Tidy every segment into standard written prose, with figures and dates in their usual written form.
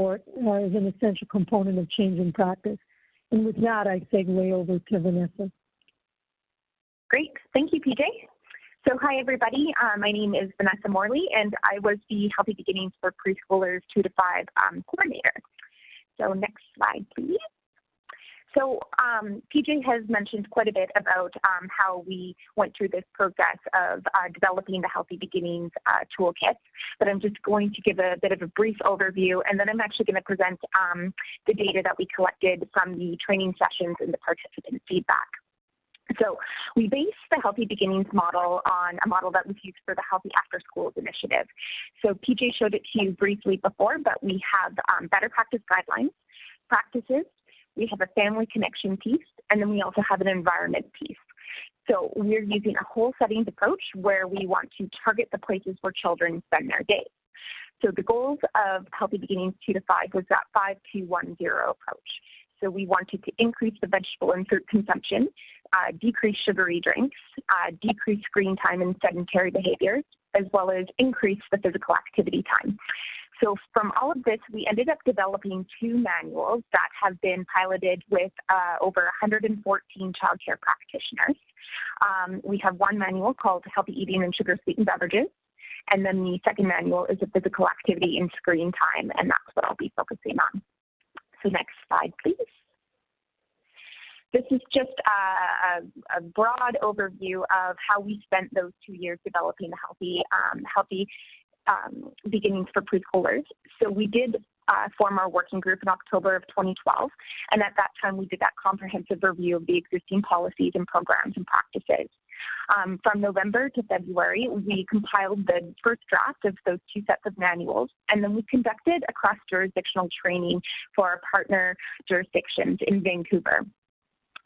is an essential component of change in practice. And with that, I segue over to Vanessa. Great, thank you, PJ. So hi everybody, my name is Vanessa Morley and I was the Healthy Beginnings for Preschoolers 2 to 5 coordinator. So next slide, please. So PJ has mentioned quite a bit about how we went through this process of developing the Healthy Beginnings toolkits, but I'm just going to give a bit of a brief overview, and then I'm actually going to present the data that we collected from the training sessions and the participant feedback. So we based the Healthy Beginnings model on a model that was used for the Healthy After Schools initiative. So PJ showed it to you briefly before, but we have better practice guidelines, practices, we have a family connection piece, and then we also have an environment piece. So we're using a whole settings approach where we want to target the places where children spend their days. So the goals of Healthy Beginnings 2 to 5 was that 5-2-1-0 approach. So we wanted to increase the vegetable and fruit consumption, decrease sugary drinks, decrease screen time and sedentary behaviors, as well as increase the physical activity time. So from all of this, we ended up developing 2 manuals that have been piloted with over 114 childcare practitioners. We have one manual called Healthy Eating and Sugar Sweetened Beverages, and then the second manual is a physical activity and screen time, and that's what I'll be focusing on. So next slide, please. This is just a broad overview of how we spent those 2 years developing the Healthy Beginnings for Preschoolers. So we did form our working group in October of 2012, and at that time we did that comprehensive review of the existing policies and programs and practices. From November to February, we compiled the first draft of those 2 sets of manuals, and then we conducted a cross-jurisdictional training for our partner jurisdictions in Vancouver.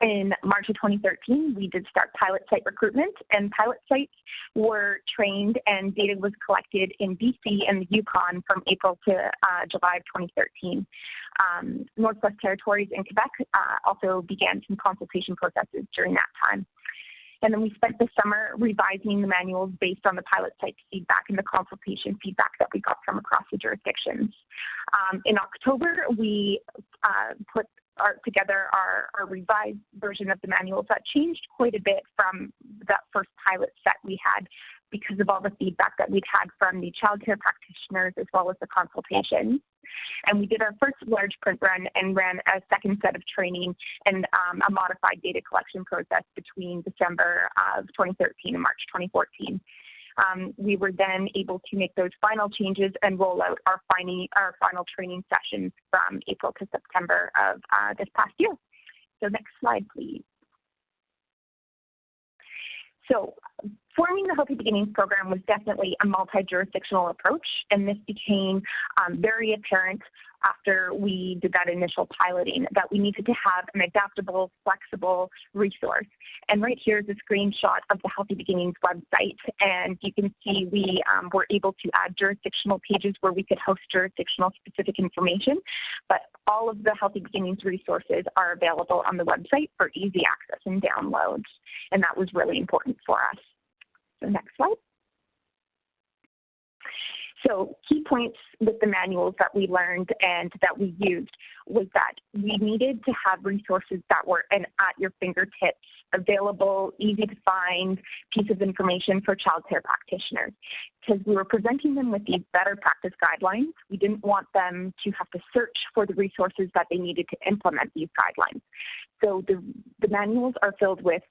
In March of 2013, we did start pilot site recruitment, and pilot sites were trained and data was collected in BC and the Yukon from April to July of 2013. Northwest Territories and Quebec also began some consultation processes during that time. And then we spent the summer revising the manuals based on the pilot site feedback and the consultation feedback that we got from across the jurisdictions. In October, we put together our revised version of the manuals that changed quite a bit from that first pilot set we had because of all the feedback that we'd had from the childcare practitioners as well as the consultation. And we did our first large print run and ran a second set of training and a modified data collection process between December of 2013 and March 2014. We were then able to make those final changes and roll out our final training sessions from April to September of this past year. So next slide, please. So forming the Healthy Beginnings program was definitely a multi-jurisdictional approach, and this became very apparent after we did that initial piloting that we needed to have an adaptable, flexible resource. And right here is a screenshot of the Healthy Beginnings website, and you can see we were able to add jurisdictional pages where we could host jurisdictional specific information, but all of the Healthy Beginnings resources are available on the website for easy access and downloads, and that was really important for us. So next slide. So key points with the manuals that we learned and that we used was that we needed to have resources that were at your fingertips, available, easy to find piece of information for childcare practitioners. Because we were presenting them with these better practice guidelines, we didn't want them to have to search for the resources that they needed to implement these guidelines. So the manuals are filled with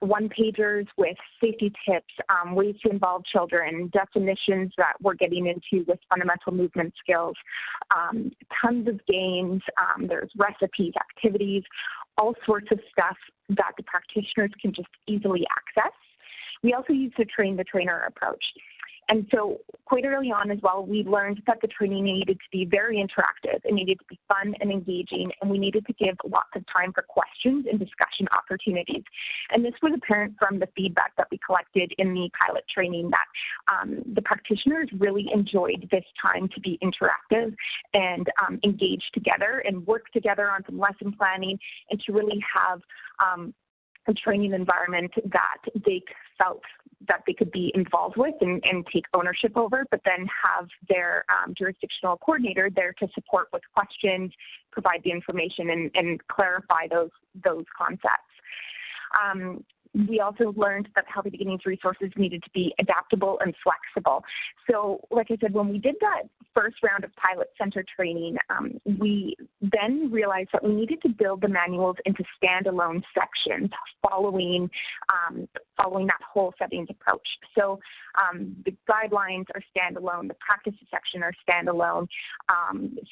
one-pagers with safety tips, ways to involve children, definitions that we're getting into with fundamental movement skills, tons of games, there's recipes, activities, all sorts of stuff that the practitioners can just easily access. We also use the train the trainer approach. And so quite early on as well, we learned that the training needed to be very interactive. It needed to be fun and engaging, and we needed to give lots of time for questions and discussion opportunities. And this was apparent from the feedback that we collected in the pilot training that the practitioners really enjoyed this time to be interactive and engage together and work together on some lesson planning and to really have a training environment that they felt that they could be involved with and take ownership over, but then have their jurisdictional coordinator there to support with questions, provide the information, and clarify those concepts. We also learned that Healthy Beginnings resources needed to be adaptable and flexible. So like I said, when we did that first round of pilot center training, we then realized that we needed to build the manuals into standalone sections following that whole settings approach. So the guidelines are standalone, the practices section are standalone,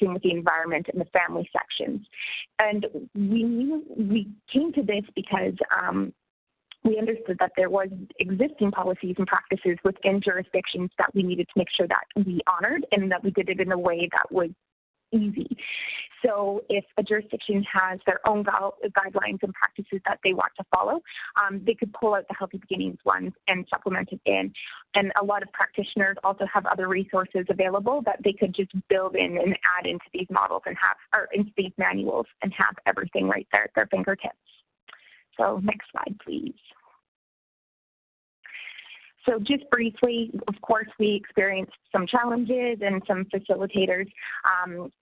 same with the environment and the family sections. And we came to this because we understood that there was existing policies and practices within jurisdictions that we needed to make sure that we honored and that we did it in a way that was easy. So if a jurisdiction has their own guidelines and practices that they want to follow, they could pull out the Healthy Beginnings ones and supplement it in. And a lot of practitioners also have other resources available that they could just build in and add into these models and into these manuals and have everything right there at their fingertips. So next slide, please. So just briefly, of course, we experienced some challenges and some facilitators.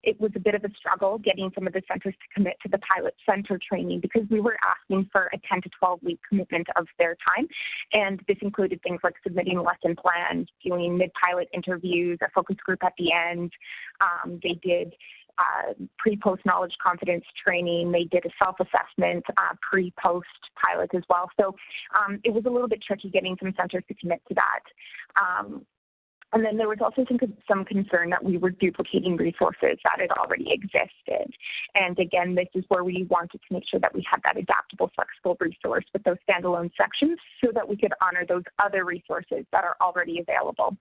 It was a bit of a struggle getting some of the centers to commit to the pilot center training because we were asking for a 10 to 12-week commitment of their time. And this included things like submitting lesson plans, doing mid-pilot interviews, a focus group at the end. They did pre-post knowledge confidence training. They did a self-assessment pre-post pilot as well. So it was a little bit tricky getting some centers to commit to that. And then there was also some concern that we were duplicating resources that had already existed. And again, this is where we wanted to make sure that we had that adaptable, flexible resource with those standalone sections so that we could honor those other resources that are already available.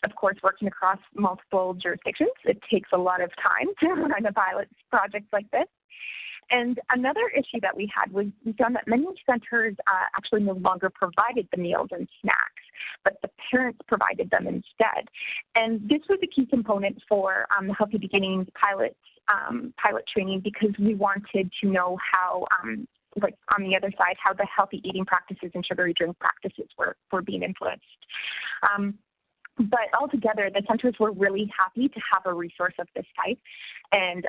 Of course, working across multiple jurisdictions, it takes a lot of time to run a pilot project like this. And another issue that we had was we found that many centers actually no longer provided the meals and snacks, but the parents provided them instead. And this was a key component for the Healthy Beginnings pilot training because we wanted to know how like on the other side, how the healthy eating practices and sugary drink practices were being influenced. But altogether, the centers were really happy to have a resource of this type. And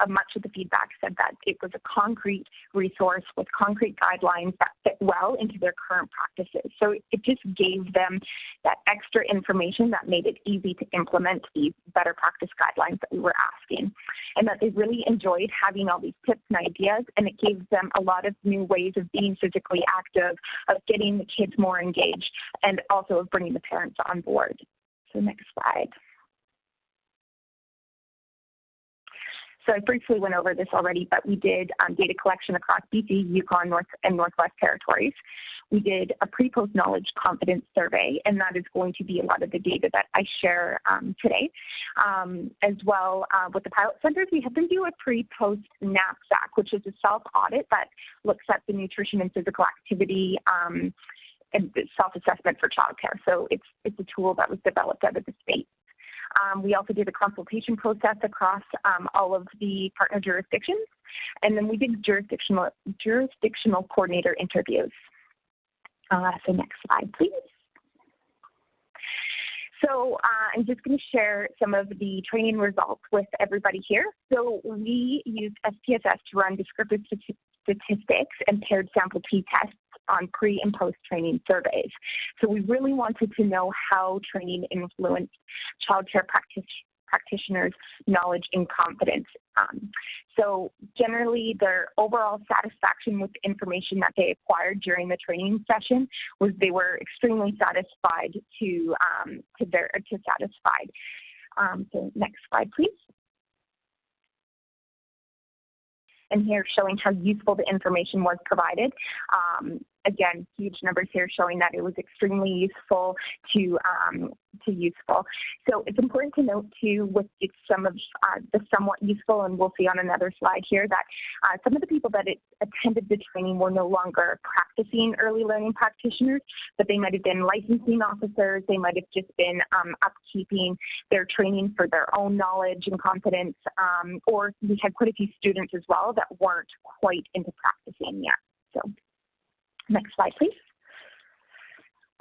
much of the feedback said that it was a concrete resource with concrete guidelines that fit well into their current practices. So it just gave them that extra information that made it easy to implement these better practice guidelines that we were asking. And that they really enjoyed having all these tips and ideas, and it gave them a lot of new ways of being physically active, of getting the kids more engaged, and also of bringing the parents on board. So next slide. So I briefly went over this already, but we did data collection across BC, Yukon, and Northwest Territories. We did a pre-post knowledge confidence survey, and that is going to be a lot of the data that I share today. As well, with the pilot centers, we had them do a pre-post knapsack, which is a self-audit that looks at the nutrition and physical activity and self-assessment for childcare. So it's a tool that was developed out of the States. We also did a consultation process across all of the partner jurisdictions, and then we did jurisdictional coordinator interviews. So next slide, please. So I'm just going to share some of the training results with everybody here. So we used SPSS to run descriptive statistics and paired sample t-tests on pre and post training surveys. So we really wanted to know how training influenced childcare practitioners' knowledge and confidence. So generally, their overall satisfaction with the information that they acquired during the training session was they were extremely satisfied satisfied. So next slide, please. And here showing how useful the information was provided. Again, huge numbers here showing that it was extremely useful to useful. So it's important to note too with some of the somewhat useful, and we'll see on another slide here that some of the people that attended the training were no longer practicing early learning practitioners, but they might have been licensing officers, they might have just been upkeeping their training for their own knowledge and confidence, or we had quite a few students as well that weren't quite into practicing yet. So Next slide, please.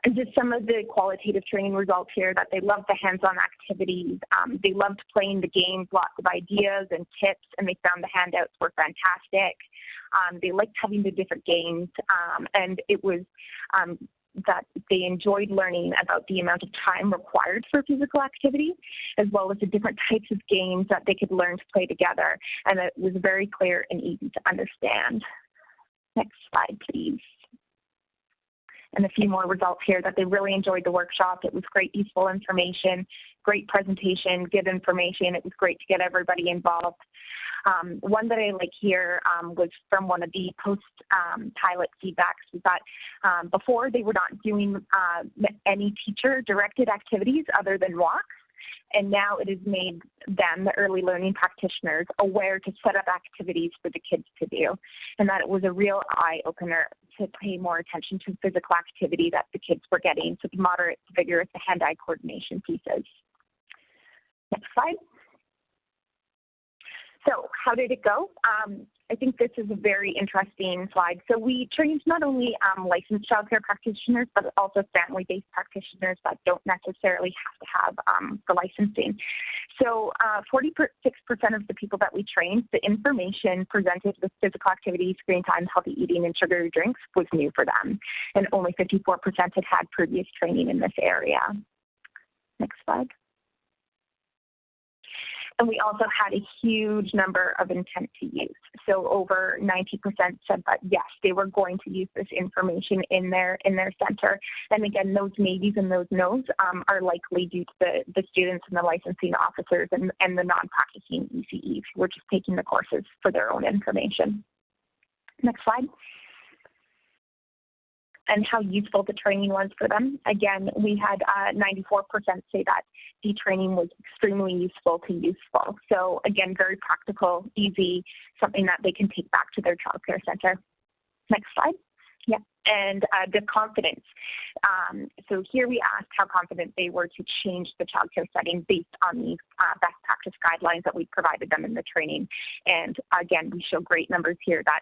And just some of the qualitative training results here, that they loved the hands-on activities, they loved playing the games, lots of ideas and tips, and they found the handouts were fantastic. They liked having the different games, and it was that they enjoyed learning about the amount of time required for physical activity, as well as the different types of games that they could learn to play together, and it was very clear and easy to understand. Next slide, please. And a few more results here, that they really enjoyed the workshop. It was great, useful information, great presentation, good information. It was great to get everybody involved. One that I like here was from one of the post-pilot feedbacks, was that before they were not doing any teacher-directed activities other than walks. And now it has made them, the early learning practitioners, aware to set up activities for the kids to do. And that it was a real eye-opener to pay more attention to physical activity that the kids were getting, so the moderate, vigorous, the hand-eye coordination pieces. Next slide. So how did it go? I think this is a very interesting slide. So we trained not only licensed childcare practitioners, but also family-based practitioners that don't necessarily have to have the licensing. So 46% of the people that we trained, the information presented with physical activity, screen time, healthy eating, and sugary drinks was new for them. And only 54% had had previous training in this area. Next slide. And we also had a huge number of intent to use. So over 90% said that, yes, they were going to use this information in their center. And again, those maybes and those no's are likely due to the students and the licensing officers and the non-practicing ECEs who were just taking the courses for their own information. Next slide. And how useful the training was for them. Again, we had 94% say that the training was extremely useful to useful. So again, very practical, easy, something that they can take back to their childcare center. Next slide. Yeah, and the confidence. So here we asked how confident they were to change the childcare setting based on these best practice guidelines that we provided them in the training. And again, we show great numbers here that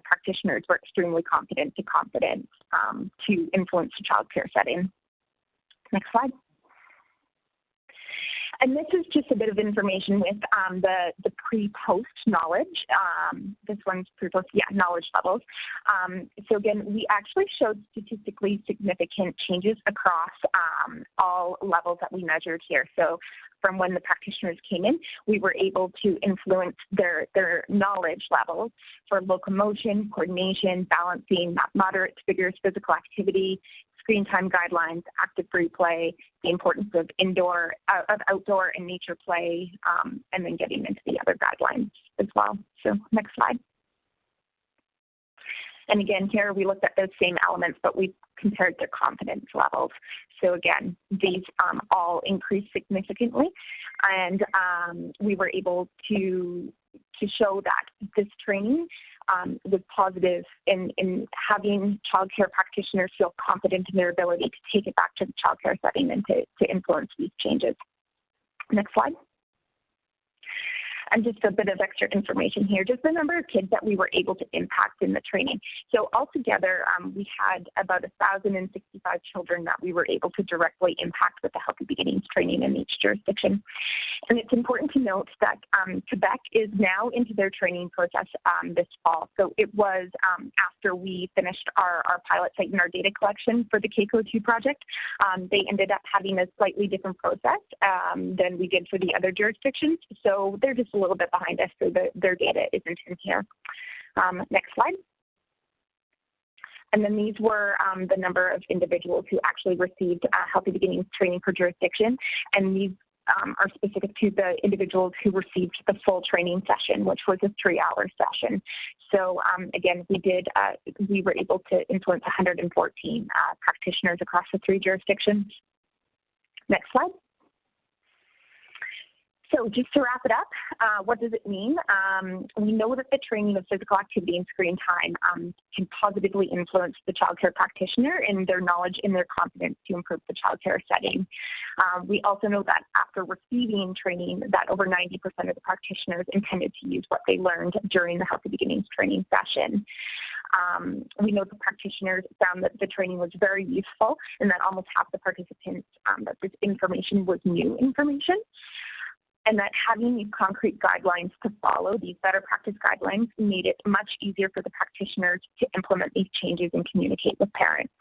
practitioners were extremely confident to influence the childcare setting. Next slide. And this is just a bit of information with the pre-post knowledge. This one's pre-post, yeah, knowledge levels. So again, we actually showed statistically significant changes across all levels that we measured here. So from when the practitioners came in, we were able to influence their knowledge levels for locomotion, coordination, balancing, moderate to vigorous physical activity, screen time guidelines, active free play, the importance of outdoor and nature play, and then getting into the other guidelines as well. So next slide. And again, here we looked at those same elements, but we compared their confidence levels. So again, these all increased significantly, and we were able to show that this training was positive in having childcare practitioners feel confident in their ability to take it back to the childcare setting and to influence these changes. Next slide. And just a bit of extra information here, just the number of kids that we were able to impact in the training. So altogether, we had about 1,065 children that we were able to directly impact with the Healthy Beginnings training in each jurisdiction. And it's important to note that Quebec is now into their training process this fall. So it was after we finished our pilot site and our data collection for the KCO2 project, they ended up having a slightly different process than we did for the other jurisdictions. So they're just a little bit behind us, so their data isn't in here. Next slide. And then these were the number of individuals who actually received Healthy Beginnings training per jurisdiction, and these are specific to the individuals who received the full training session, which was a 3-hour session. So again, we were able to influence 114 practitioners across the 3 jurisdictions. Next slide. So just to wrap it up, what does it mean? We know that the training of physical activity and screen time can positively influence the childcare practitioner in their knowledge and their confidence to improve the childcare setting. We also know that after receiving training, that over 90% of the practitioners intended to use what they learned during the Healthy Beginnings training session. We know the practitioners found that the training was very useful and that almost half the participants that this information was new information, and that having these concrete guidelines to follow, these better practice guidelines, made it much easier for the practitioners to implement these changes and communicate with parents.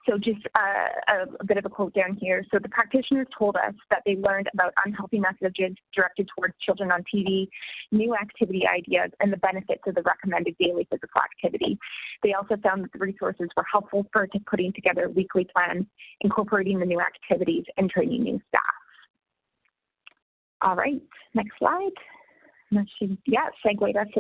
So just a bit of a quote down here. So the practitioners told us that they learned about unhealthy messages directed towards children on TV, new activity ideas, and the benefits of the recommended daily physical activity. They also found that the resources were helpful for putting together weekly plans, incorporating the new activities, and training new staff. All right, next slide. Yeah, segue. That's it.